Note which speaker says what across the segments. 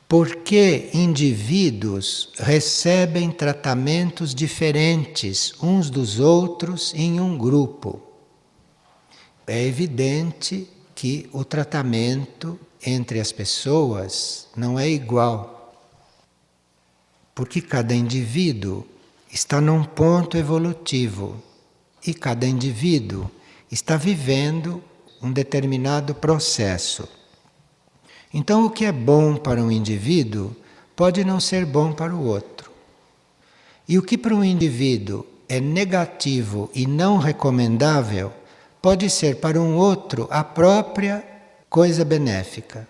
Speaker 1: Por que indivíduos recebem tratamentos diferentes uns dos outros em um grupo? É evidente que o tratamento entre as pessoas não é igual, porque cada indivíduo está num ponto evolutivo e cada indivíduo está vivendo um determinado processo. Então, o que é bom para um indivíduo pode não ser bom para o outro. E o que para um indivíduo é negativo e não recomendável pode ser para um outro a própria coisa benéfica.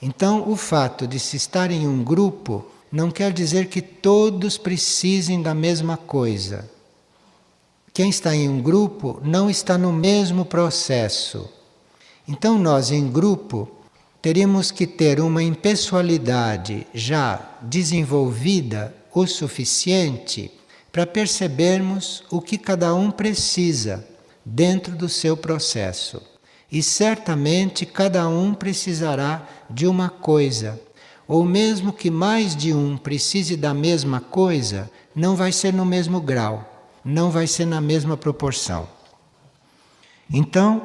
Speaker 1: Então, o fato de se estar em um grupo não quer dizer que todos precisem da mesma coisa. Quem está em um grupo não está no mesmo processo. Então, nós em grupo teríamos que ter uma impessoalidade já desenvolvida o suficiente para percebermos o que cada um precisa dentro do seu processo. E certamente cada um precisará de uma coisa, ou mesmo que mais de um precise da mesma coisa, não vai ser no mesmo grau, não vai ser na mesma proporção. Então,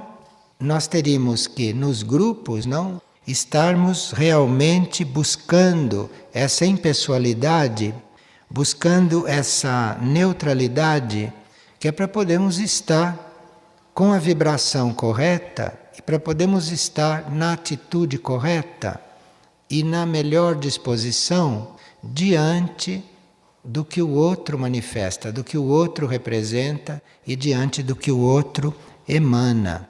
Speaker 1: nós teríamos que, nos grupos, não estarmos realmente buscando essa impessoalidade, buscando essa neutralidade, que é para podermos estar com a vibração correta e para podermos estar na atitude correta e na melhor disposição diante do que o outro manifesta, do que o outro representa e diante do que o outro emana.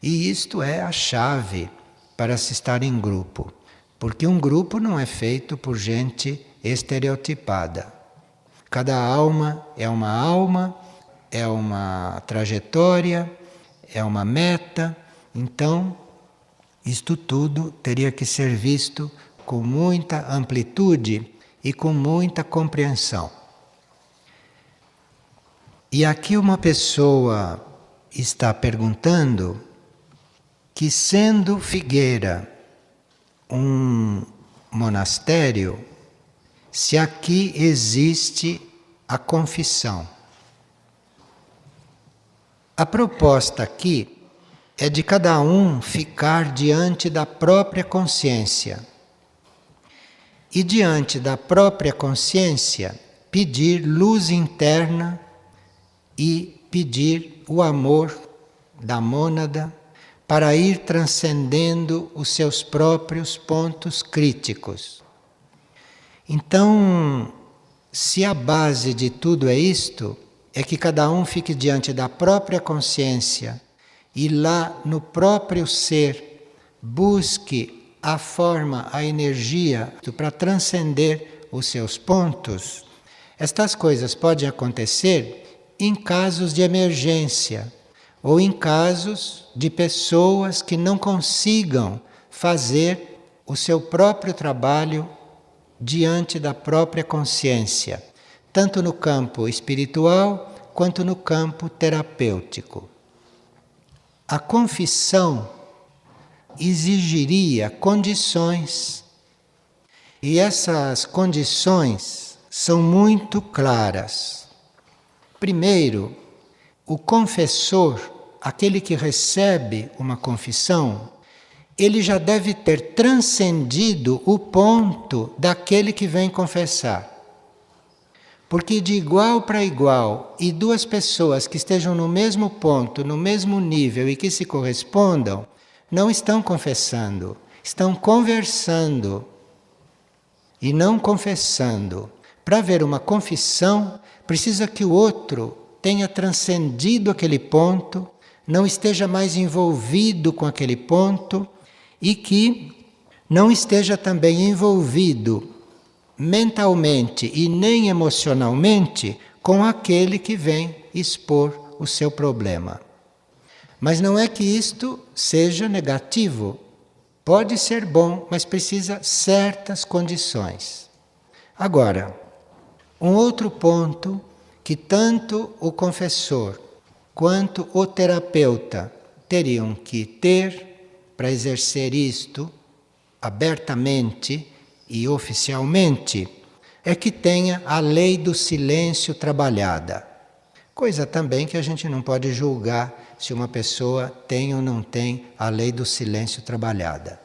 Speaker 1: E isto é a chave para se estar em grupo, porque um grupo não é feito por gente estereotipada. Cada alma, é uma trajetória, é uma meta. Então, isto tudo teria que ser visto com muita amplitude e com muita compreensão. E aqui uma pessoa está perguntando que, sendo Figueira um monastério, se aqui existe a confissão. A proposta aqui é de cada um ficar diante da própria consciência. E diante da própria consciência, pedir luz interna e pedir o amor da mônada para ir transcendendo os seus próprios pontos críticos. Então, se a base de tudo é isto, é que cada um fique diante da própria consciência e lá no próprio ser busque a forma, a energia para transcender os seus pontos, estas coisas podem acontecer em casos de emergência ou em casos de pessoas que não consigam fazer o seu próprio trabalho diante da própria consciência, tanto no campo espiritual quanto no campo terapêutico. A confissão exigiria condições, e essas condições são muito claras. Primeiro, o confessor, aquele que recebe uma confissão, ele já deve ter transcendido o ponto daquele que vem confessar. Porque de igual para igual, e duas pessoas que estejam no mesmo ponto, no mesmo nível e que se correspondam, não estão confessando, estão conversando e não confessando. Para haver uma confissão, precisa que o outro tenha transcendido aquele ponto, não esteja mais envolvido com aquele ponto e que não esteja também envolvido mentalmente e nem emocionalmente com aquele que vem expor o seu problema. Mas não é que isto seja negativo. Pode ser bom, mas precisa certas condições. Agora, um outro ponto que tanto o confessor quanto o terapeuta teriam que ter para exercer isto abertamente e oficialmente, é que tenha a lei do silêncio trabalhada. Coisa também que a gente não pode julgar se uma pessoa tem ou não tem a lei do silêncio trabalhada.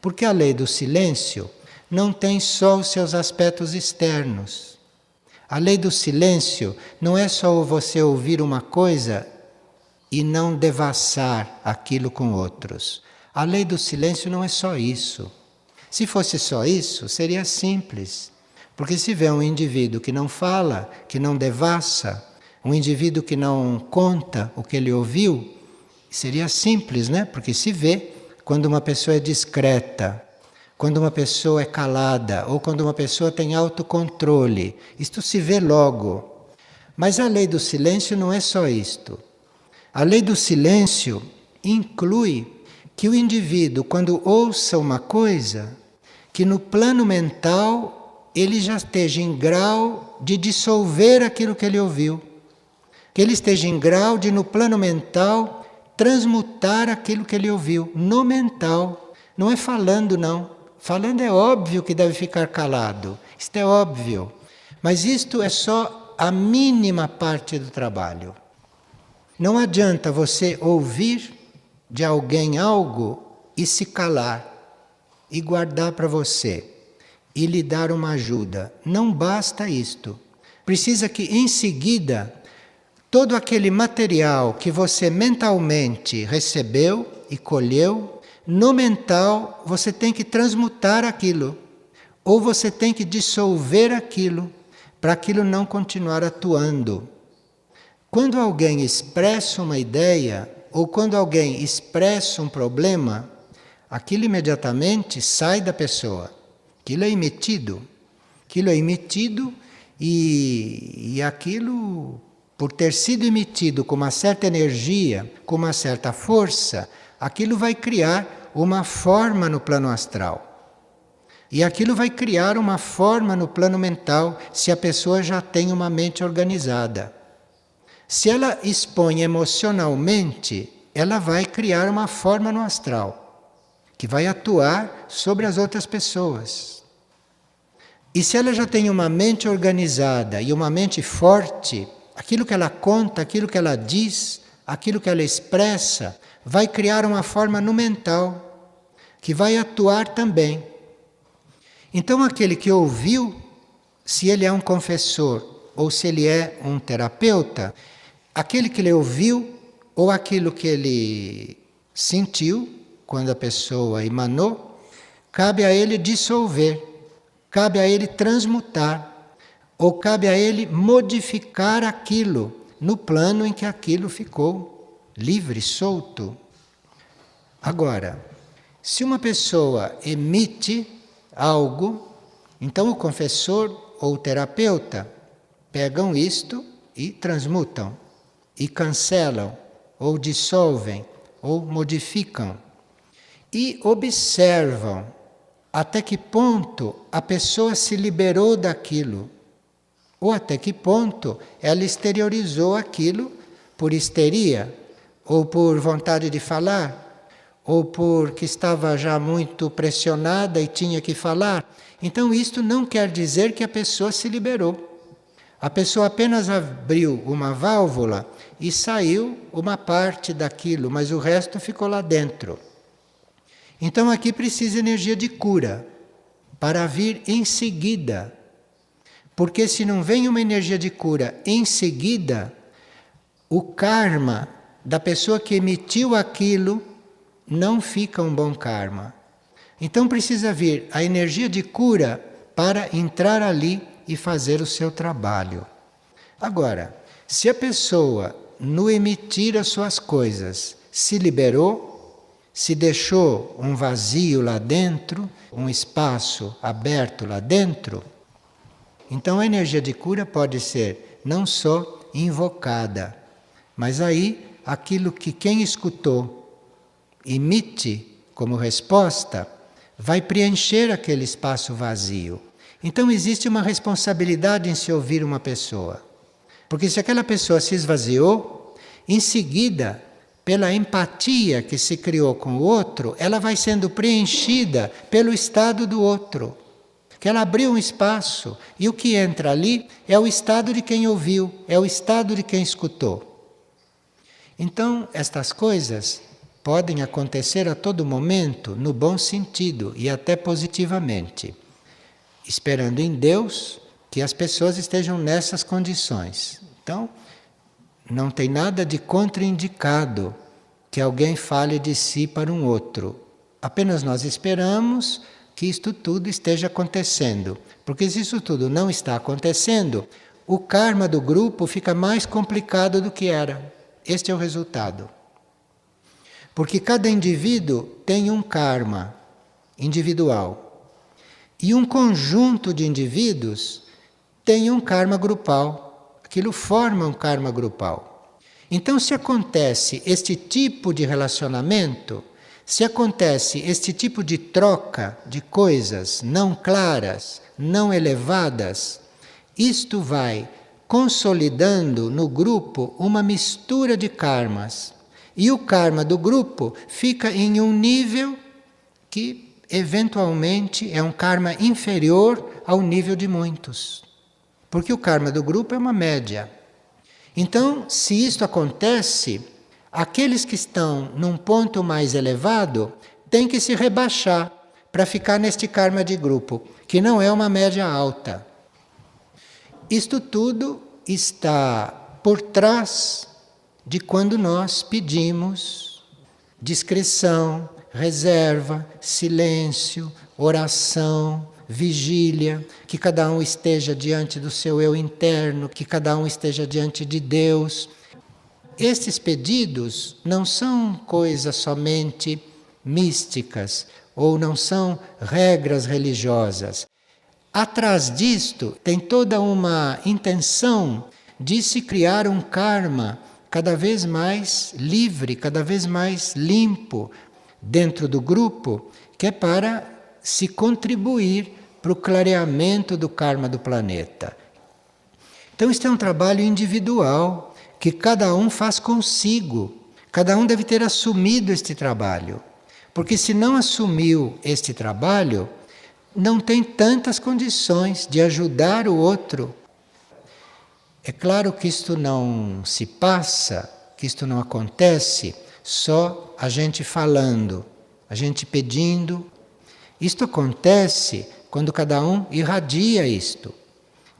Speaker 1: Porque a lei do silêncio não tem só os seus aspectos externos. A lei do silêncio não é só você ouvir uma coisa e não devassar aquilo com outros. A lei do silêncio não é só isso. Se fosse só isso, seria simples. Porque se vê um indivíduo que não fala, que não devassa, um indivíduo que não conta o que ele ouviu, seria simples, né? Porque se vê quando uma pessoa é discreta, quando uma pessoa é calada, ou quando uma pessoa tem autocontrole. Isto se vê logo. Mas a lei do silêncio não é só isto. A lei do silêncio inclui que o indivíduo, quando ouça uma coisa, que no plano mental ele já esteja em grau de dissolver aquilo que ele ouviu. Que ele esteja em grau de, no plano mental, transmutar aquilo que ele ouviu. No mental. Não é falando, não. Falando é óbvio que deve ficar calado. Isto é óbvio. Mas isto é só a mínima parte do trabalho. Não adianta você ouvir de alguém algo e se calar. E guardar para você. E lhe dar uma ajuda. Não basta isto. Precisa que, em seguida, todo aquele material que você mentalmente recebeu e colheu, no mental você tem que transmutar aquilo. Ou você tem que dissolver aquilo, para aquilo não continuar atuando. Quando alguém expressa uma ideia, ou quando alguém expressa um problema, aquilo imediatamente sai da pessoa. Aquilo é emitido. Aquilo é emitido e aquilo, por ter sido emitido com uma certa energia, com uma certa força, aquilo vai criar uma forma no plano astral. E aquilo vai criar uma forma no plano mental, se a pessoa já tem uma mente organizada. Se ela expõe emocionalmente, ela vai criar uma forma no astral, que vai atuar sobre as outras pessoas. E se ela já tem uma mente organizada e uma mente forte, aquilo que ela conta, aquilo que ela diz, aquilo que ela expressa, vai criar uma forma no mental, que vai atuar também. Então aquele que ouviu, se ele é um confessor ou se ele é um terapeuta, aquele que ele ouviu ou aquilo que ele sentiu, quando a pessoa emanou, cabe a ele dissolver, cabe a ele transmutar, ou cabe a ele modificar aquilo no plano em que aquilo ficou livre, solto. Agora, se uma pessoa emite algo, então o confessor ou o terapeuta pegam isto e transmutam, e cancelam, ou dissolvem, ou modificam. E observam até que ponto a pessoa se liberou daquilo, ou até que ponto ela exteriorizou aquilo por histeria, ou por vontade de falar, ou porque estava já muito pressionada e tinha que falar. Então isto não quer dizer que a pessoa se liberou. A pessoa apenas abriu uma válvula e saiu uma parte daquilo, mas o resto ficou lá dentro. Então aqui precisa energia de cura para vir em seguida. Porque se não vem uma energia de cura em seguida, o karma da pessoa que emitiu aquilo não fica um bom karma. Então precisa vir a energia de cura para entrar ali e fazer o seu trabalho. Agora, se a pessoa, no emitir as suas coisas, se liberou, se deixou um vazio lá dentro, um espaço aberto lá dentro, então a energia de cura pode ser não só invocada, mas aí aquilo que quem escutou emite como resposta vai preencher aquele espaço vazio. Então existe uma responsabilidade em se ouvir uma pessoa. Porque se aquela pessoa se esvaziou, em seguida, pela empatia que se criou com o outro, ela vai sendo preenchida pelo estado do outro. que ela abriu um espaço e o que entra ali é o estado de quem ouviu, é o estado de quem escutou. Então, estas coisas podem acontecer a todo momento, no bom sentido e até positivamente, esperando em Deus que as pessoas estejam nessas condições. Então, não tem nada de contraindicado que alguém fale de si para um outro. Apenas nós esperamos que isto tudo esteja acontecendo. Porque se isso tudo não está acontecendo, o karma do grupo fica mais complicado do que era. Este é o resultado. Porque cada indivíduo tem um karma individual. E um conjunto de indivíduos tem um karma grupal. Aquilo forma um karma grupal. Então, se acontece este tipo de relacionamento, se acontece este tipo de troca de coisas não claras, não elevadas, isto vai consolidando no grupo uma mistura de karmas. E o karma do grupo fica em um nível que, eventualmente, é um karma inferior ao nível de muitos. Porque o karma do grupo é uma média. Então, se isto acontece, aqueles que estão num ponto mais elevado têm que se rebaixar para ficar neste karma de grupo, que não é uma média alta. Isto tudo está por trás de quando nós pedimos discrição, reserva, silêncio, oração, vigília, que cada um esteja diante do seu eu interno, que cada um esteja diante de Deus. Estes pedidos não são coisas somente místicas ou não são regras religiosas. Atrás disto tem toda uma intenção de se criar um karma cada vez mais livre, cada vez mais limpo dentro do grupo, que é para se contribuir para o clareamento do karma do planeta. Então, este é um trabalho individual que cada um faz consigo. Cada um deve ter assumido este trabalho. Porque se não assumiu este trabalho, não tem tantas condições de ajudar o outro. É claro que isto não se passa, que isto não acontece só a gente falando, a gente pedindo. Isto acontece quando cada um irradia isto.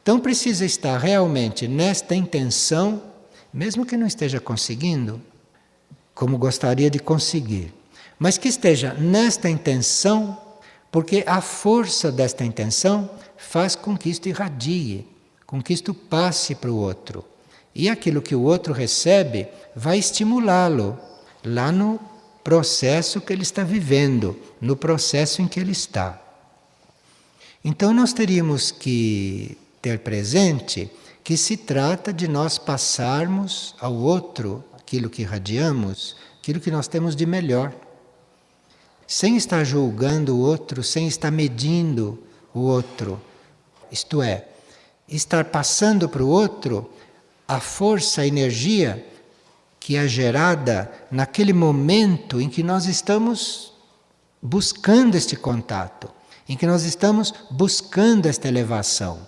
Speaker 1: Então precisa estar realmente nesta intenção, mesmo que não esteja conseguindo, como gostaria de conseguir, mas que esteja nesta intenção, porque a força desta intenção faz com que isto irradie, com que isto passe para o outro. E aquilo que o outro recebe vai estimulá-lo lá no processo que ele está vivendo, no processo em que ele está. Então nós teríamos que ter presente que se trata de nós passarmos ao outro aquilo que irradiamos, aquilo que nós temos de melhor. Sem estar julgando o outro, sem estar medindo o outro. Isto é, estar passando para o outro a força, a energia que é gerada naquele momento em que nós estamos buscando este contato, em que nós estamos buscando esta elevação.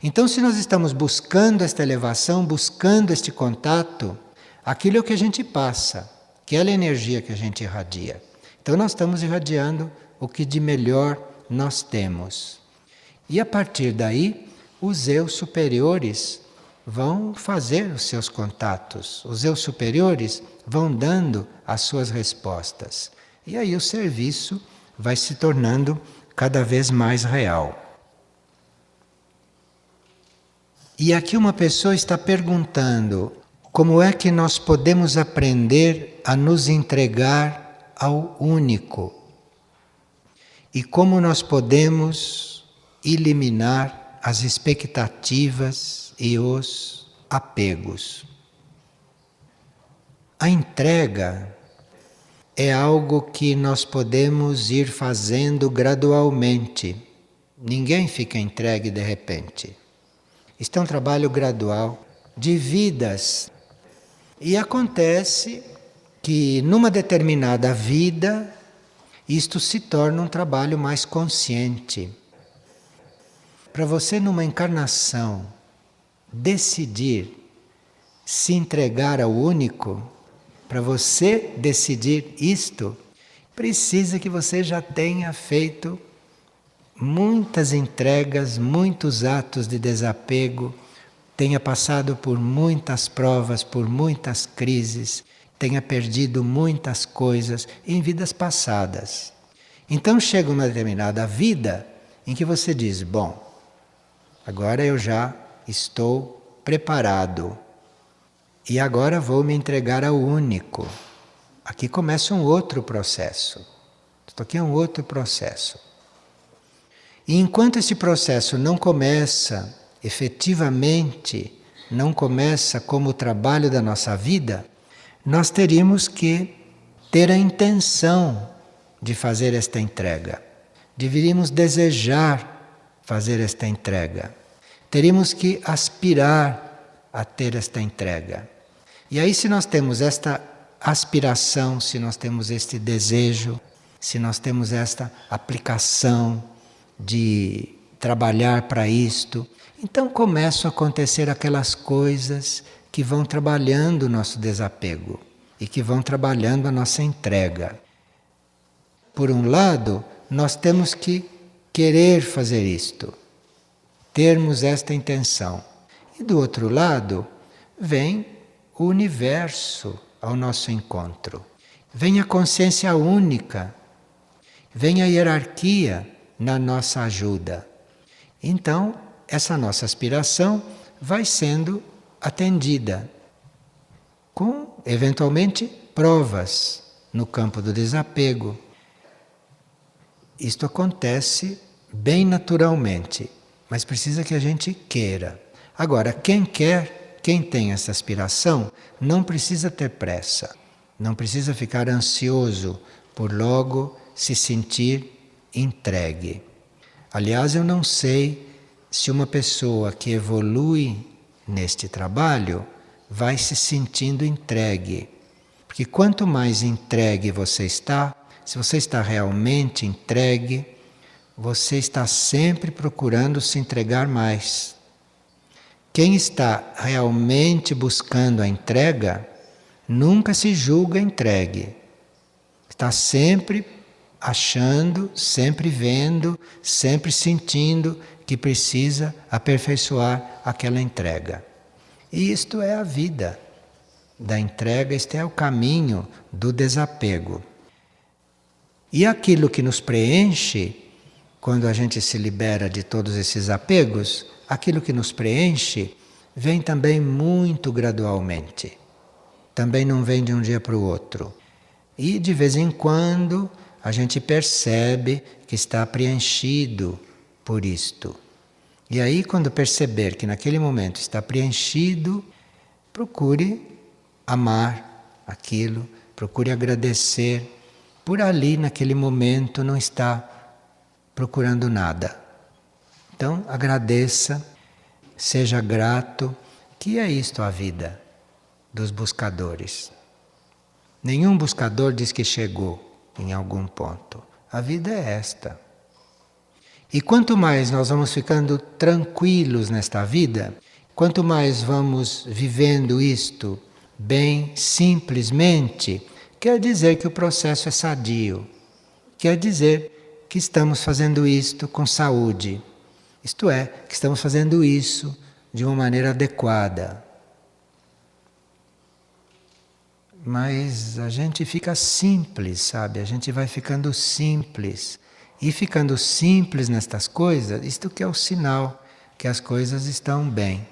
Speaker 1: Então, se nós estamos buscando esta elevação, buscando este contato, aquilo é o que a gente passa, aquela energia que a gente irradia. Então, nós estamos irradiando o que de melhor nós temos. E a partir daí, os eu superiores vão fazer os seus contatos. Os eu superiores vão dando as suas respostas. E aí o serviço vai se tornando cada vez mais real. E aqui uma pessoa está perguntando como é que nós podemos aprender a nos entregar ao único e como nós podemos eliminar as expectativas e os apegos. A entrega é algo que nós podemos ir fazendo gradualmente. Ninguém fica entregue de repente. Isto é um trabalho gradual de vidas. E acontece que numa determinada vida isto se torna um trabalho mais consciente. para você numa encarnação decidir se entregar ao único, para você decidir isto, precisa que você já tenha feito muitas entregas, muitos atos de desapego, tenha passado por muitas provas, por muitas crises, tenha perdido muitas coisas em vidas passadas. Então chega uma determinada vida em que você diz: bom, agora eu já estou preparado e agora vou me entregar ao único. Aqui começa um outro processo. Isto aqui é um outro processo. E enquanto esse processo não começa efetivamente, não começa como o trabalho da nossa vida, nós teríamos que ter a intenção de fazer esta entrega. Deveríamos desejar fazer esta entrega. Teríamos que aspirar a ter esta entrega. E aí, se nós temos esta aspiração, se nós temos este desejo, se nós temos esta aplicação de trabalhar para isto, então começam a acontecer aquelas coisas que vão trabalhando o nosso desapego e que vão trabalhando a nossa entrega. Por um lado, nós temos que querer fazer isto, termos esta intenção. E do outro lado, vem o universo ao nosso encontro. Vem a consciência única, vem a hierarquia na nossa ajuda. Então, essa nossa aspiração vai sendo atendida com, eventualmente, provas no campo do desapego. Isto acontece bem naturalmente, mas precisa que a gente queira. Agora, quem quer, quem tem essa aspiração, não precisa ter pressa, não precisa ficar ansioso por logo se sentir entregue. Aliás, eu não sei se uma pessoa que evolui neste trabalho vai se sentindo entregue. Porque quanto mais entregue você está, se você está realmente entregue, você está sempre procurando se entregar mais. Quem está realmente buscando a entrega, nunca se julga entregue. Está sempre achando, sempre vendo, sempre sentindo que precisa aperfeiçoar aquela entrega. E isto é a vida da entrega, este é o caminho do desapego. E aquilo que nos preenche, quando a gente se libera de todos esses apegos, aquilo que nos preenche vem também muito gradualmente. Também não vem de um dia para o outro. E de vez em quando a gente percebe que está preenchido por isto. E aí, quando perceber que naquele momento está preenchido, procure amar aquilo, procure agradecer. Por ali, naquele momento, não está procurando nada. Então, agradeça, seja grato, que é isto a vida dos buscadores. Nenhum buscador diz que chegou em algum ponto. A vida é esta. E quanto mais nós vamos ficando tranquilos nesta vida, quanto mais vamos vivendo isto bem simplesmente, quer dizer que o processo é sadio. Quer dizer que estamos fazendo isto com saúde. Isto é, que estamos fazendo isso de uma maneira adequada. Mas a gente fica simples, sabe? A gente vai ficando simples. E ficando simples nestas coisas, isto que é o sinal que as coisas estão bem.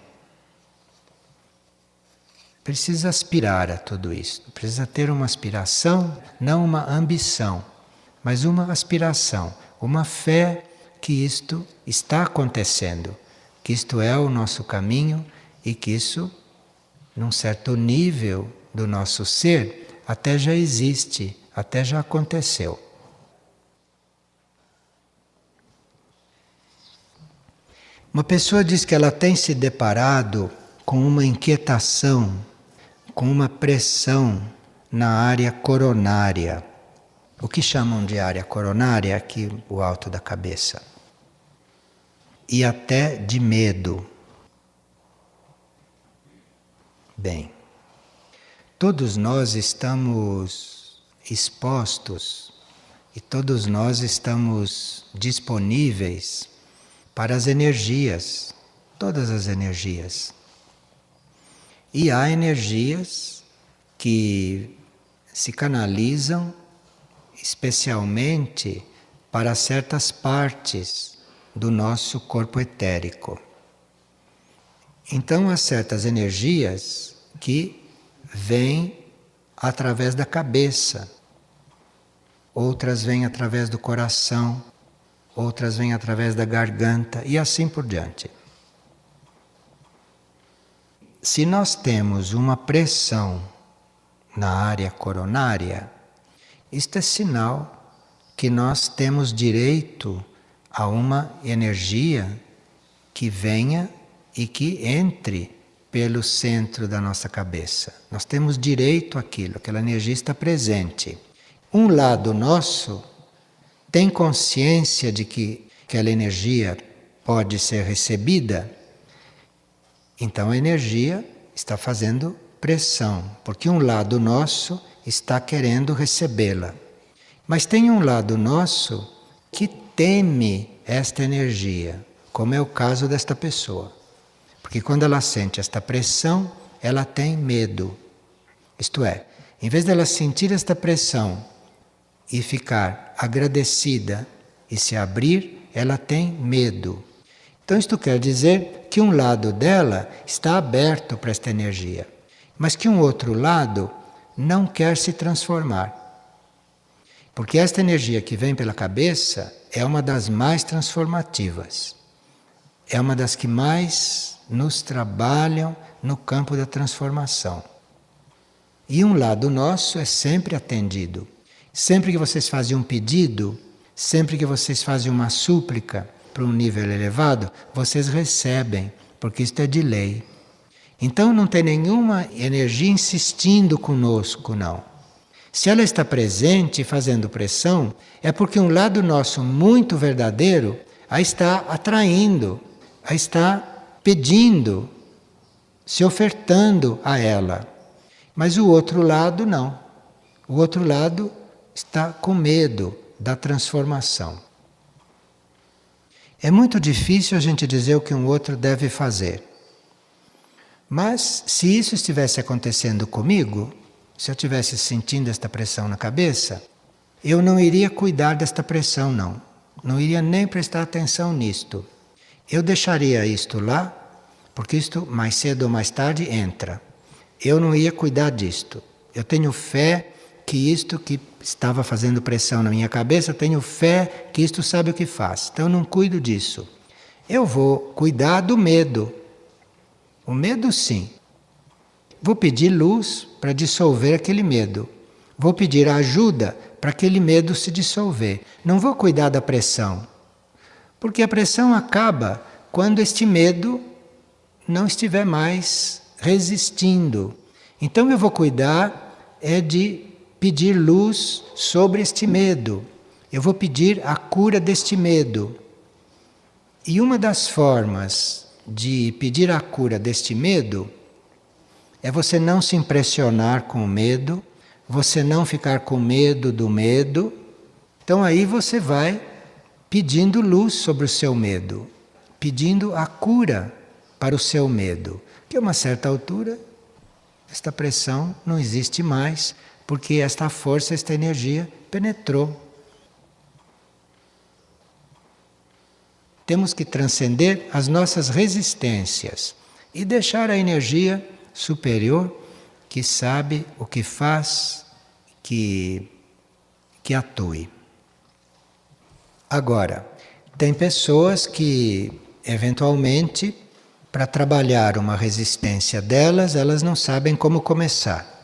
Speaker 1: Precisa aspirar a tudo isso. Precisa ter uma aspiração, não uma ambição, mas uma aspiração, uma fé que isto está acontecendo, que isto é o nosso caminho e que isso, num certo nível do nosso ser, até já existe, até já aconteceu. Uma pessoa diz que ela tem se deparado com uma inquietação, com uma pressão na área coronária. O que chamam de área coronária é aqui o alto da cabeça. e até de medo. Bem, todos nós estamos expostos e todos nós estamos disponíveis para as energias, todas as energias. E há energias que se canalizam especialmente para certas partes do nosso corpo etérico. Então há certas energias que vêm através da cabeça, outras vêm através do coração, outras vêm através da garganta e assim por diante. Se nós temos uma pressão na área coronária, isto é sinal que nós temos direito a uma energia que venha e que entre pelo centro da nossa cabeça. Nós temos direito àquilo, aquela energia está presente. Um lado nosso tem consciência de que aquela energia pode ser recebida, então a energia está fazendo pressão, porque um lado nosso está querendo recebê-la. Mas tem um lado nosso que teme esta energia, como é o caso desta pessoa. Porque quando ela sente esta pressão, ela tem medo. Isto é, em vez dela sentir esta pressão e ficar agradecida e se abrir, ela tem medo. Então isto quer dizer que um lado dela está aberto para esta energia, mas que um outro lado não quer se transformar. Porque esta energia que vem pela cabeça é uma das mais transformativas. É uma das que mais nos trabalham no campo da transformação. E um lado nosso é sempre atendido. Sempre que vocês fazem um pedido, sempre que vocês fazem uma súplica para um nível elevado, vocês recebem, porque isto é de lei. Então não tem nenhuma energia insistindo conosco, não. Se ela está presente e fazendo pressão, é porque um lado nosso muito verdadeiro a está atraindo, a está pedindo, se ofertando a ela. Mas o outro lado não. O outro lado está com medo da transformação. É muito difícil a gente dizer o que um outro deve fazer. Mas se isso estivesse acontecendo comigo, se eu estivesse sentindo esta pressão na cabeça, eu não iria cuidar desta pressão, não. Não iria nem prestar atenção nisto. Eu deixaria isto lá, porque isto mais cedo ou mais tarde entra. Eu não ia cuidar disto. Eu tenho fé que isto que estava fazendo pressão na minha cabeça, eu tenho fé que isto sabe o que faz. Então eu não cuido disso. Eu vou cuidar do medo. O medo, sim. Vou pedir luz para dissolver aquele medo. Vou pedir ajuda para aquele medo se dissolver. Não vou cuidar da pressão. Porque a pressão acaba quando este medo não estiver mais resistindo. Então eu vou cuidar de pedir luz sobre este medo. Eu vou pedir a cura deste medo. E uma das formas de pedir a cura deste medo é você não se impressionar com o medo, você não ficar com medo do medo. Então aí você vai pedindo luz sobre o seu medo, pedindo a cura para o seu medo. Que a uma certa altura, esta pressão não existe mais, porque esta força, esta energia penetrou. Temos que transcender as nossas resistências e deixar a energia superior que sabe o que faz, que atue. Agora, tem pessoas que, eventualmente, para trabalhar uma resistência delas, elas não sabem como começar.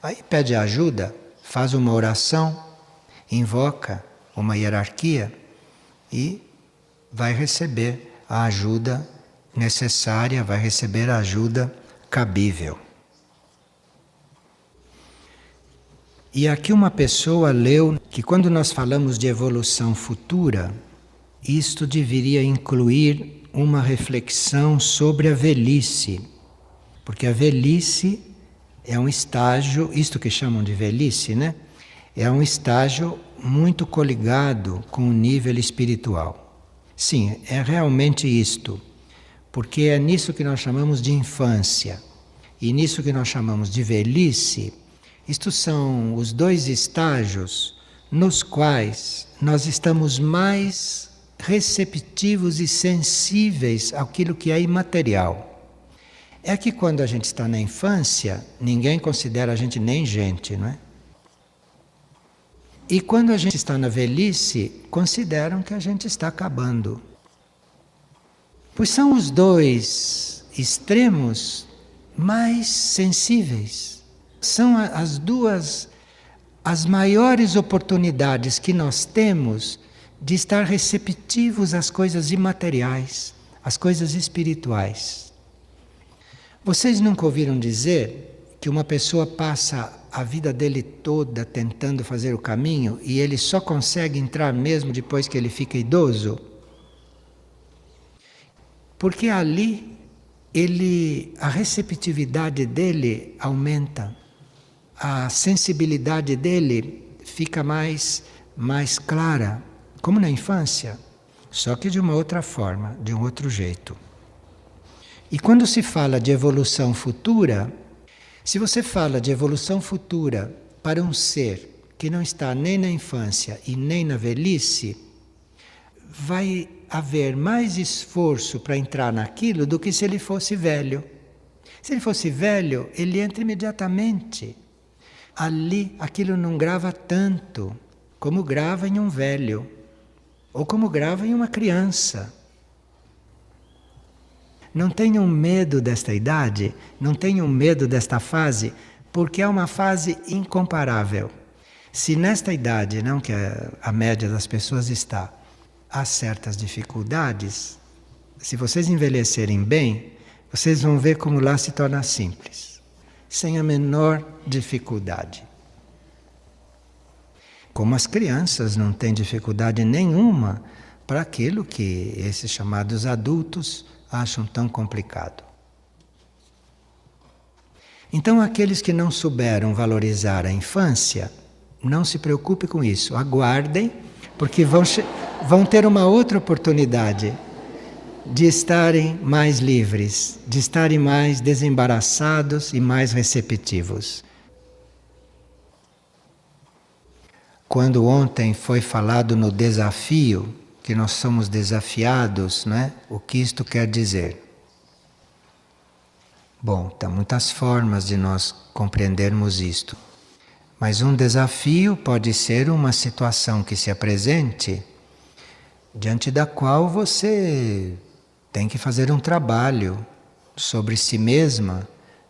Speaker 1: Aí pede ajuda, faz uma oração, invoca uma hierarquia e vai receber a ajuda necessária, vai receber a ajuda cabível. E aqui uma pessoa leu que quando nós falamos de evolução futura, isto deveria incluir uma reflexão sobre a velhice, porque a velhice é um estágio, isto que chamam de velhice, né? É um estágio muito coligado com o nível espiritual. Sim, é realmente isto, porque é nisso que nós chamamos de infância e nisso que nós chamamos de velhice. Estes são os dois estágios nos quais nós estamos mais receptivos e sensíveis àquilo que é imaterial. É que quando a gente está na infância, ninguém considera a gente nem gente, não é? E quando a gente está na velhice, consideram que a gente está acabando. Pois são os dois extremos mais sensíveis. São as duas, as maiores oportunidades que nós temos de estar receptivos às coisas imateriais, às coisas espirituais. Vocês nunca ouviram dizer que uma pessoa passa a vida dele toda tentando fazer o caminho e ele só consegue entrar mesmo depois que ele fica idoso? Porque ali a receptividade dele aumenta, a sensibilidade dele fica mais clara, como na infância, só que de uma outra forma, de um outro jeito. E quando se fala de evolução futura, se você fala de evolução futura para um ser que não está nem na infância e nem na velhice, vai haver mais esforço para entrar naquilo do que se ele fosse velho. Se ele fosse velho, ele entra imediatamente. Ali, aquilo não grava tanto como grava em um velho, ou como grava em uma criança. Não tenham medo desta idade, não tenham medo desta fase, porque é uma fase incomparável. Se nesta idade, não que a média das pessoas está, há certas dificuldades, se vocês envelhecerem bem, vocês vão ver como lá se torna simples, sem a menor dificuldade. Como as crianças não têm dificuldade nenhuma para aquilo que esses chamados adultos acham tão complicado. Então, aqueles que não souberam valorizar a infância, não se preocupe com isso, aguardem, porque vão ter uma outra oportunidade de estarem mais livres, de estarem mais desembaraçados e mais receptivos. Quando ontem foi falado no desafio, que nós somos desafiados, não é? O que isto quer dizer? Bom, tem muitas formas de nós compreendermos isto. Mas um desafio pode ser uma situação que se apresente, diante da qual você tem que fazer um trabalho sobre si mesma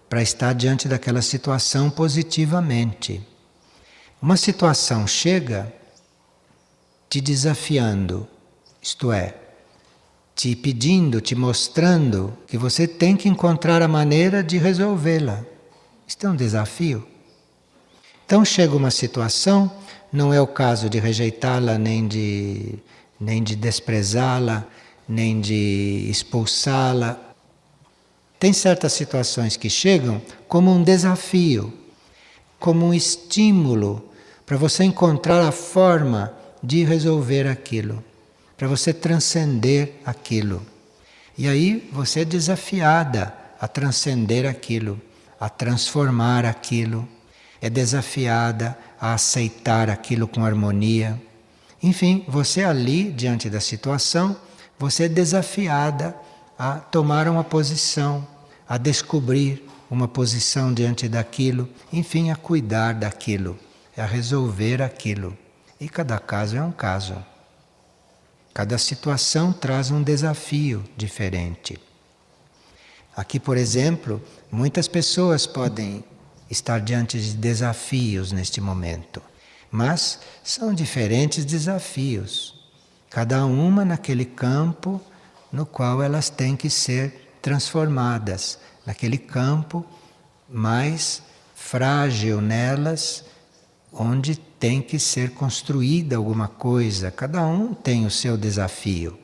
Speaker 1: para estar diante daquela situação positivamente. Uma situação chega te desafiando, isto é, te pedindo, te mostrando que você tem que encontrar a maneira de resolvê-la. Isto é um desafio. Então chega uma situação, não é o caso de rejeitá-la, nem de desprezá-la, nem de expulsá-la. Tem certas situações que chegam como um desafio, como um estímulo para você encontrar a forma de resolver aquilo, para você transcender aquilo. E aí você é desafiada a transcender aquilo, a transformar aquilo, é desafiada a aceitar aquilo com harmonia. Enfim, você ali, diante da situação, você é desafiada a tomar uma posição, a descobrir uma posição diante daquilo, enfim, a cuidar daquilo, a resolver aquilo. E cada caso é um caso. Cada situação traz um desafio diferente. Aqui, por exemplo, muitas pessoas podem estar diante de desafios neste momento, mas são diferentes desafios, cada uma naquele campo no qual elas têm que ser transformadas, naquele campo mais frágil nelas, onde tem que ser construída alguma coisa, cada um tem o seu desafio.